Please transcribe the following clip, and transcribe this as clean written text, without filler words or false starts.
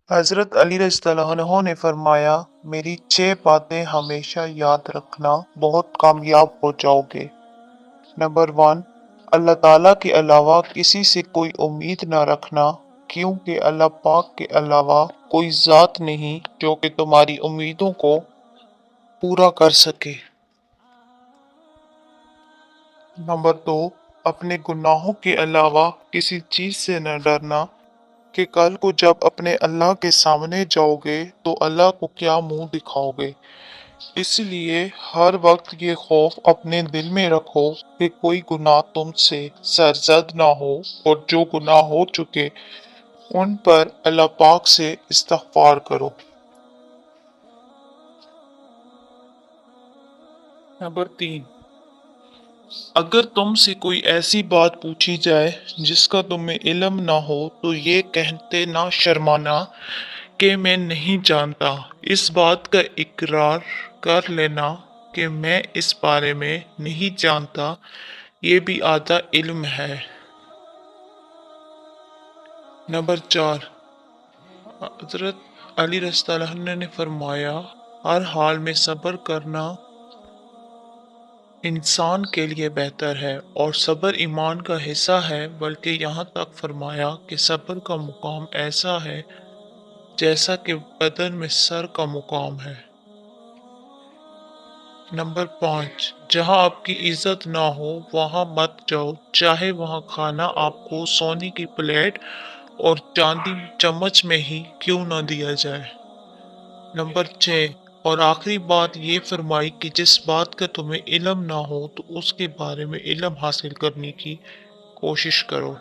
حضرت علی رضی اللہ عنہ نے فرمایا، میری 6 باتیں ہمیشہ یاد رکھنا، بہت کامیاب ہو جاؤ گے۔ نمبر 1، اللہ تعالیٰ کے علاوہ کسی سے کوئی امید نہ رکھنا، کیونکہ اللہ پاک کے علاوہ کوئی ذات نہیں جو کہ تمہاری امیدوں کو پورا کر سکے۔ نمبر 2، اپنے گناہوں کے علاوہ کسی چیز سے نہ ڈرنا کہ کل کو جب اپنے اللہ کے سامنے جاؤ گے تو اللہ کو کیا منہ دکھاؤ گے۔ اس لیے ہر وقت یہ خوف اپنے دل میں رکھو کہ کوئی گناہ تم سے سرزد نہ ہو، اور جو گناہ ہو چکے ان پر اللہ پاک سے استغفار کرو۔ نمبر 3، اگر تم سے کوئی ایسی بات پوچھی جائے جس کا تمہیں علم نہ ہو تو یہ کہتے نہ شرمانا کہ میں نہیں جانتا۔ اس بات کا اقرار کر لینا کہ میں اس بارے میں نہیں جانتا، یہ بھی آدھا علم ہے۔ نمبر 4، حضرت علی رضی اللہ عنہ نے فرمایا، ہر حال میں صبر کرنا انسان کے لیے بہتر ہے، اور صبر ایمان کا حصہ ہے، بلکہ یہاں تک فرمایا کہ صبر کا مقام ایسا ہے جیسا کہ بدن میں سر کا مقام ہے۔ نمبر 5، جہاں آپ کی عزت نہ ہو وہاں مت جاؤ، چاہے وہاں کھانا آپ کو سونے کی پلیٹ اور چاندی چمچ میں ہی کیوں نہ دیا جائے۔ نمبر 6 اور آخری بات یہ فرمائی کہ جس بات کا تمہیں علم نہ ہو تو اس کے بارے میں علم حاصل کرنے کی کوشش کرو۔